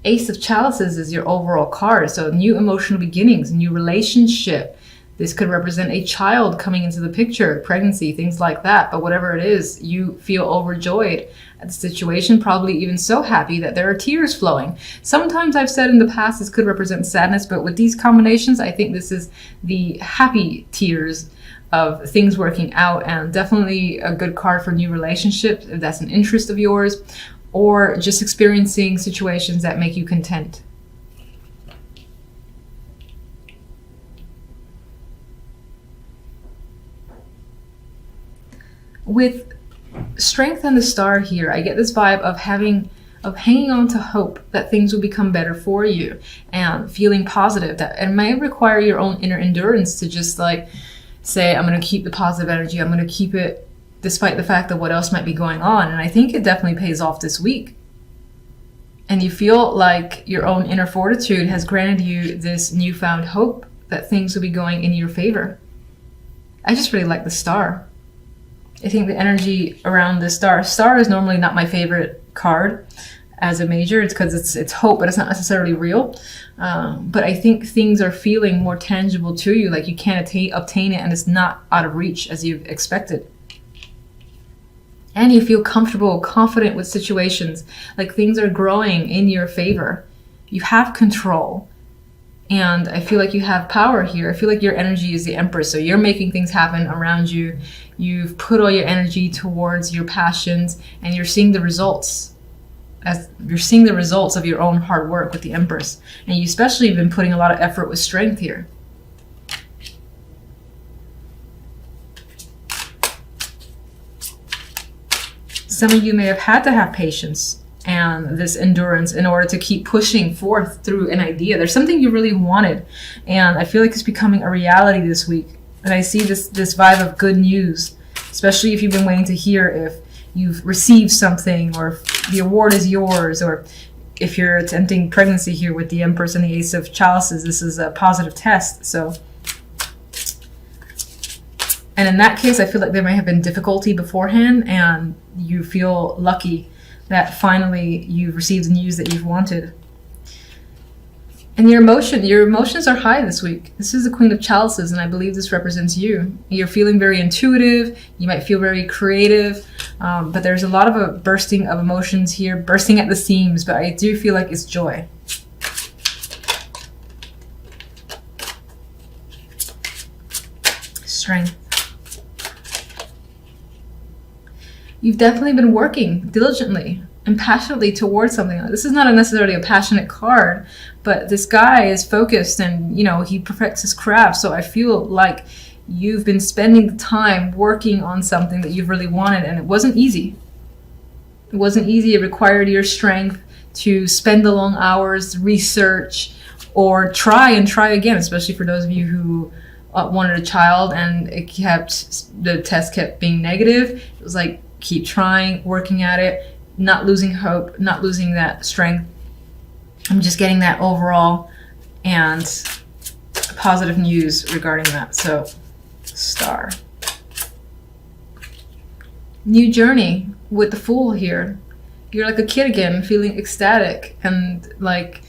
Ace of Chalices is your overall card. So new emotional beginnings, new relationship. This could represent a child coming into the picture, pregnancy, things like that. But whatever it is, you feel overjoyed at the situation, probably even so happy that there are tears flowing. Sometimes I've said in the past this could represent sadness, but with these combinations, I think this is the happy tears of things working out, and definitely a good card for new relationships if that's an interest of yours, or just experiencing situations that make you content. With Strength and the Star here, I get this vibe of hanging on to hope that things will become better for you, and feeling positive. That it may require your own inner endurance to just like say, I'm going to keep the positive energy, I'm going to keep it despite the fact that what else might be going on. And I think it definitely pays off this week. And you feel like your own inner fortitude has granted you this newfound hope that things will be going in your favor. I just really like the Star. I think the energy around the Star is normally not my favorite card as a major. It's because it's hope, but it's not necessarily real. But I think things are feeling more tangible to you, like you can't obtain it, and it's not out of reach as you've expected. And you feel comfortable, confident with situations, like things are growing in your favor. You have control. And I feel like you have power here. I feel like your energy is the Empress. So you're making things happen around you. You've put all your energy towards your passions, and you're seeing the results. As you're seeing the results of your own hard work with the Empress. And you especially have been putting a lot of effort with Strength here. Some of you may have had to have patience and this endurance in order to keep pushing forth through an idea. There's something you really wanted, and I feel like it's becoming a reality this week. And I see this vibe of good news, especially if you've been waiting to hear if you've received something, or if the award is yours, or if you're attempting pregnancy here with the Empress and the Ace of Chalices. This is a positive test. So, and in that case, I feel like there may have been difficulty beforehand, and you feel lucky that finally you've received the news that you've wanted. And your emotions are high this week. This is the Queen of Chalices, and I believe this represents you. You're feeling very intuitive. You might feel very creative, but there's a lot of a bursting of emotions here, bursting at the seams, but I do feel like it's joy. Strength. You've definitely been working diligently and passionately towards something. This is not necessarily a passionate card, but this guy is focused, and he perfects his craft. So I feel like you've been spending the time working on something that you've really wanted, and it wasn't easy. It wasn't easy. It required your strength to spend the long hours, research, or try again, especially for those of you who wanted a child and the test kept being negative. It was like, keep trying, working at it, not losing hope, not losing that strength. I'm just getting that overall and positive news regarding that. So, Star. New journey with the Fool here. You're like a kid again, feeling ecstatic, and like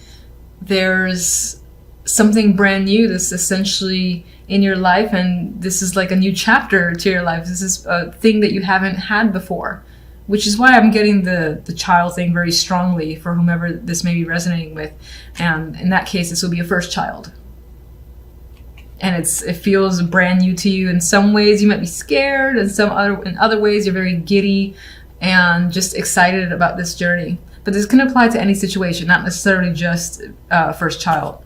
there's something brand new that's essentially in your life, and this is like a new chapter to your life. This is a thing that you haven't had before, which is why I'm getting the child thing very strongly for whomever this may be resonating with. And in that case, this will be a first child, and it feels brand new to you. In some ways you might be scared, and in other ways you're very giddy and just excited about this journey. But this can apply to any situation, not necessarily just first child.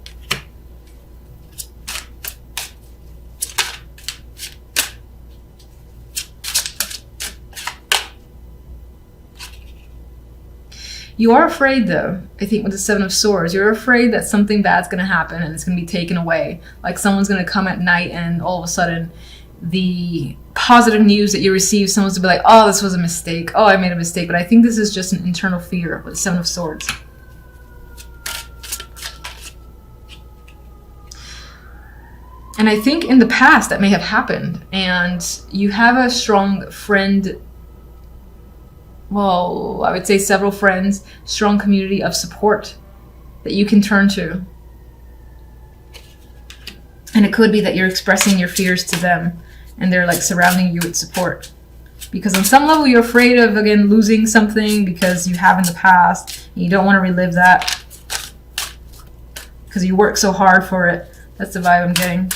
You are afraid, though, I think, with the Seven of Swords. You're afraid that something bad's going to happen and it's going to be taken away. Like someone's going to come at night, and all of a sudden the positive news that you receive, someone's going to be like, oh, this was a mistake. Oh, I made a mistake. But I think this is just an internal fear with the Seven of Swords. And I think in the past that may have happened, and you have a strong friend. Well, I would say several friends, strong community of support that you can turn to. And it could be that you're expressing your fears to them and they're like surrounding you with support. Because on some level you're afraid of, again, losing something because you have in the past and you don't want to relive that because you work so hard for it. That's the vibe I'm getting.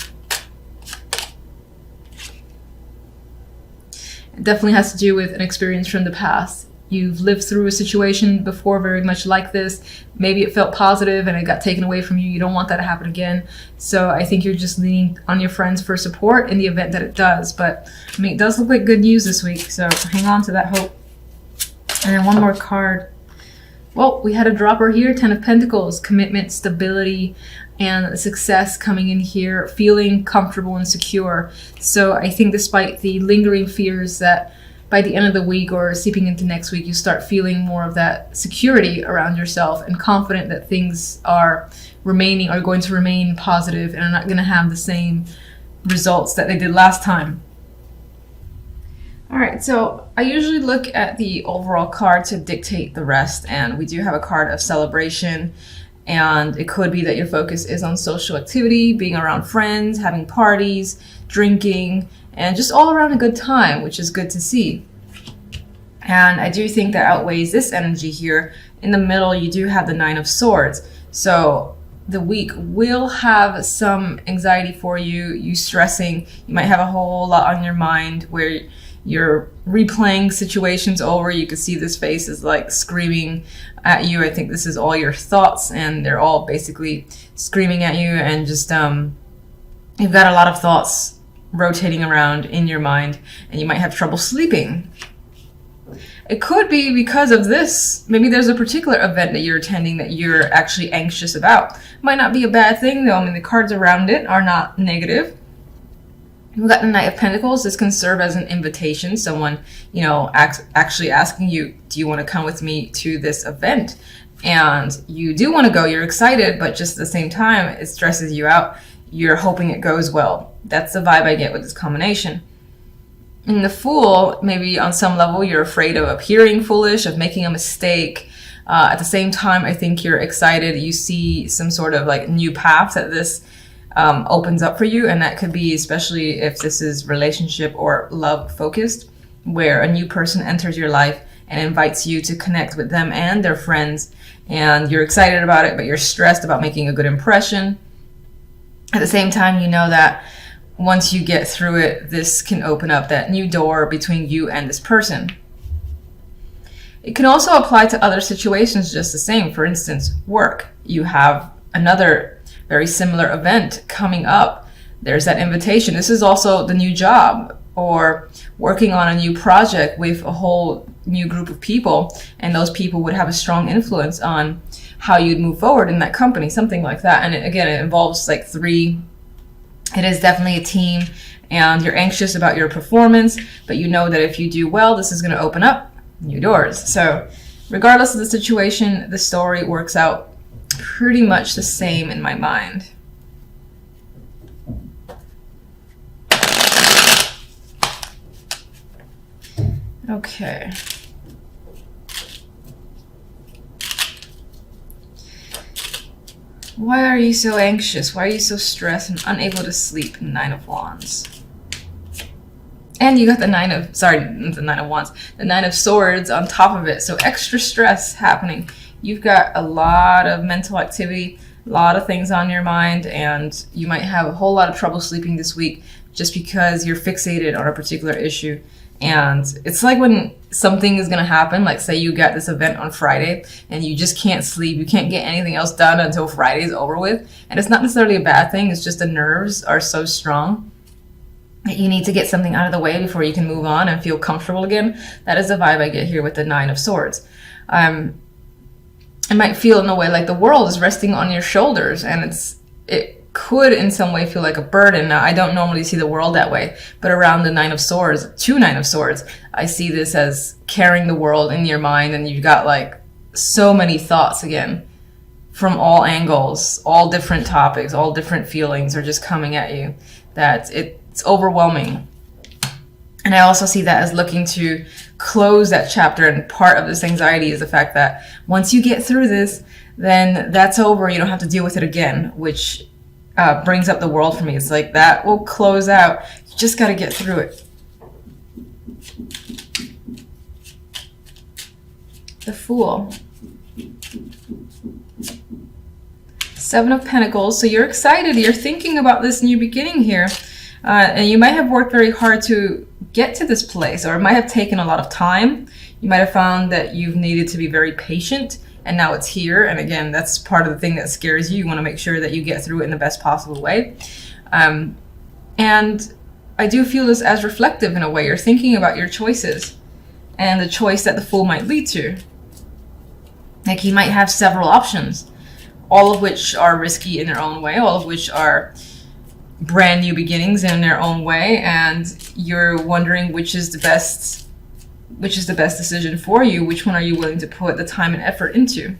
It definitely has to do with an experience from the past. You've lived through a situation before very much like this. Maybe it felt positive and it got taken away from you. You don't want that to happen again. So I think you're just leaning on your friends for support in the event that it does. But I mean, it does look like good news this week. So hang on to that hope. And then one more card. Well, we had a dropper here, 10 of Pentacles, commitment, stability, and success coming in here, feeling comfortable and secure. So I think despite the lingering fears that by the end of the week or seeping into next week, you start feeling more of that security around yourself and confident that things are going to remain positive and are not going to have the same results that they did last time. All right, so I usually look at the overall card to dictate the rest, and we do have a card of celebration, and it could be that your focus is on social activity, being around friends, having parties, drinking, and just all around a good time, which is good to see. And I do think that outweighs this energy here. In the middle, you do have the 9 of Swords. So the week will have some anxiety for you, you stressing. You might have a whole lot on your mind where you're replaying situations over. You can see this face is like screaming at you. I think this is all your thoughts, and they're all basically screaming at you, and just you've got a lot of thoughts rotating around in your mind, and you might have trouble sleeping. It could be because of this. Maybe there's a particular event that you're attending that you're actually anxious about. Might not be a bad thing though. I mean, the cards around it are not negative. We've got the Knight of Pentacles. This can serve as an invitation. Someone, actually asking you, do you want to come with me to this event? And you do want to go. You're excited, but just at the same time, it stresses you out. You're hoping it goes well. That's the vibe I get with this combination. In the Fool, maybe on some level, you're afraid of appearing foolish, of making a mistake. At the same time, I think you're excited. You see some sort of like new path that this opens up for you, and that could be especially if this is relationship or love focused, where a new person enters your life and invites you to connect with them and their friends, and you're excited about it, but you're stressed about making a good impression. At the same time, you know that once you get through it, this can open up that new door between you and this person. It can also apply to other situations just the same. For instance, work. You have another very similar event coming up. There's that invitation. This is also the new job, or working on a new project with a whole new group of people, and those people would have a strong influence on how you'd move forward in that company, something like that. And it involves like 3. It is definitely a team, and you're anxious about your performance, but you know that if you do well, this is going to open up new doors. So regardless of the situation, the story works out pretty much the same in my mind. Okay. Why are you so anxious? Why are you so stressed and unable to sleep? 9 of Wands. And you got the 9 of Wands, the 9 of Swords on top of it. So extra stress happening. You've got a lot of mental activity, a lot of things on your mind, and you might have a whole lot of trouble sleeping this week just because you're fixated on a particular issue. And it's like when something is going to happen, like say you got this event on Friday and you just can't sleep, you can't get anything else done until Friday is over with. And it's not necessarily a bad thing, it's just the nerves are so strong that you need to get something out of the way before you can move on and feel comfortable again. That is the vibe I get here with the 9 of Swords. It might feel in a way like the world is resting on your shoulders, and it could in some way feel like a burden. Now, I don't normally see the world that way, but around the 9 of Swords, 2 9 of Swords, I see this as carrying the world in your mind, and you've got like so many thoughts again from all angles, all different topics, all different feelings are just coming at you, that it's overwhelming. And I also see that as looking to close that chapter. And part of this anxiety is the fact that once you get through this, then that's over. You don't have to deal with it again, which brings up the world for me. It's like that will close out. You just got to get through it. The Fool. Seven of Pentacles. So you're excited. You're thinking about this new beginning here. And you might have worked very hard to get to this place, or it might have taken a lot of time. You might have found that you've needed to be very patient, and now it's here. And again, that's part of the thing that scares you. You want to make sure that you get through it in the best possible way. And I do feel this as reflective in a way. You're thinking about your choices and the choice that the Fool might lead to. Like, he might have several options, all of which are risky in their own way, all of which are brand new beginnings in their own way, and you're wondering which is the best decision for you. Which one are you willing to put the time and effort into?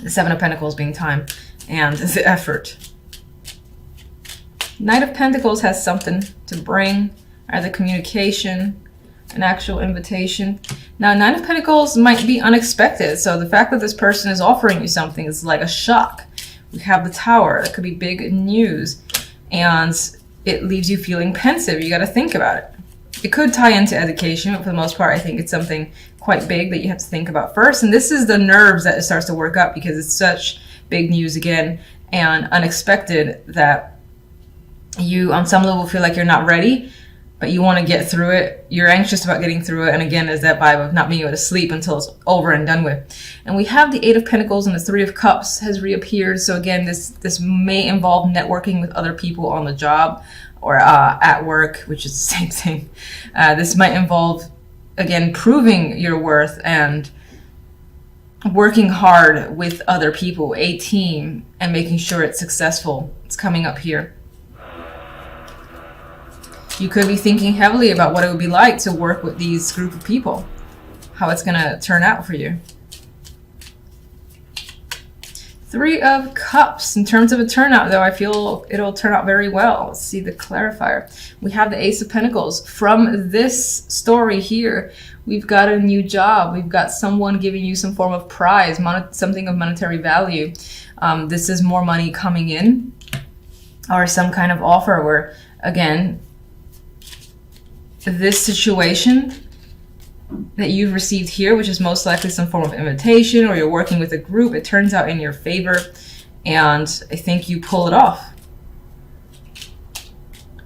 The Seven of Pentacles being time and the effort. Knight of Pentacles has something to bring, either communication, an actual invitation. Now, Nine of Pentacles might be unexpected, so the fact that this person is offering you something is like a shock. We have the Tower. That could be big news, and it leaves you feeling pensive. You got to think about it. It could tie into education, but for the most part, I think it's something quite big that you have to think about first. And this is the nerves that it starts to work up, because it's such big news again and unexpected that you, on some level, feel like you're not ready, but you want to get through it. You're anxious about getting through it. And again, there's that vibe of not being able to sleep until it's over and done with. And we have the Eight of Pentacles, and the Three of Cups has reappeared. So again, this may involve networking with other people on the job or at work, which is the same thing. This might involve, again, proving your worth and working hard with other people, a team, and making sure it's successful. It's coming up here. You could be thinking heavily about what it would be like to work with these group of people, how it's going to turn out for you. Three of Cups. In terms of a turnout, though, I feel it'll turn out very well. Let's see the clarifier. We have the Ace of Pentacles. From this story here, we've got a new job. We've got someone giving you some form of prize, something of monetary value. This is more money coming in, or some kind of offer where, again, this situation that you've received here, which is most likely some form of invitation, or you're working with a group, it turns out in your favor, and I think you pull it off.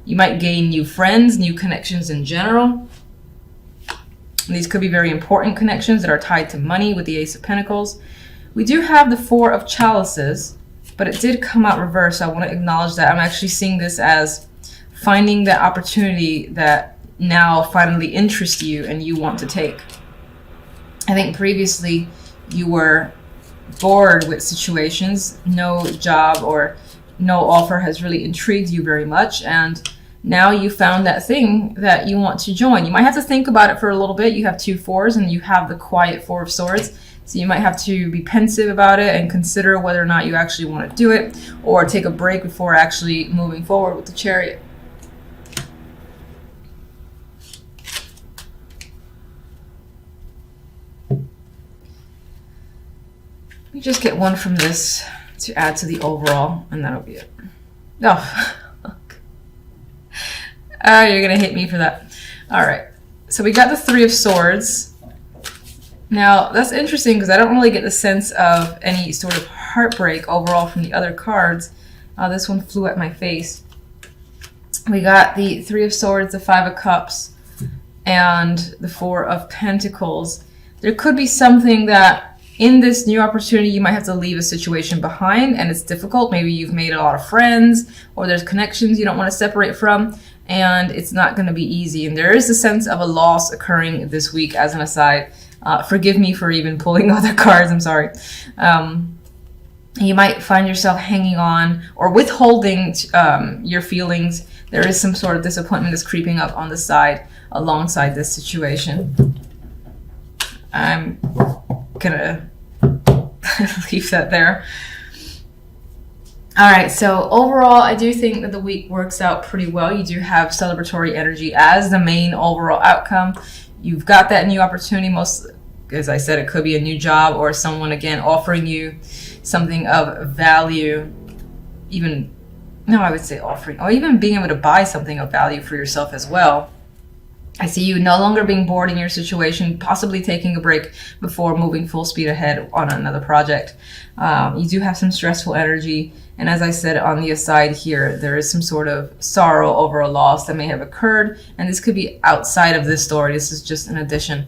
You might gain new friends, new connections in general. And these could be very important connections that are tied to money with the Ace of Pentacles. We do have the Four of Chalices, but it did come out reversed, so I want to acknowledge that. I'm actually seeing this as finding that opportunity that now finally interests you and you want to take. I think previously you were bored with situations. No job or no offer has really intrigued you very much, and now you found that thing that you want to join. You might have to think about it for a little bit. You have two fours and you have the quiet Four of Swords, so you might have to be pensive about it and consider whether or not you actually want to do it, or take a break before actually moving forward with the Chariot. You just get one from this to add to the overall, and that'll be it. Oh, you're gonna hate me for that. All right, so we got the Three of Swords. Now that's interesting because I don't really get the sense of any sort of heartbreak overall from the other cards. This one flew at my face. We got the Three of Swords, the Five of Cups, and the Four of Pentacles. There could be something that in this new opportunity, you might have to leave a situation behind, and it's difficult. Maybe you've made a lot of friends, or there's connections you don't want to separate from, and it's not going to be easy. And there is a sense of a loss occurring this week, as an aside. Forgive me for even pulling other cards, I'm sorry. You might find yourself hanging on or withholding your feelings. There is some sort of disappointment that's creeping up on the side alongside this situation. I'm gonna leave that there. All right, so overall, I do think that the week works out pretty well. You do have celebratory energy as the main overall outcome. You've got that new opportunity. Most, as I said, it could be a new job or someone, again, offering you something of value. Even, no, I would say offering, or even being able to buy something of value for yourself as well. I see you no longer being bored in your situation, possibly taking a break before moving full speed ahead on another project. You do have some stressful energy. And as I said on the aside here, there is some sort of sorrow over a loss that may have occurred. And this could be outside of this story. This is just an addition.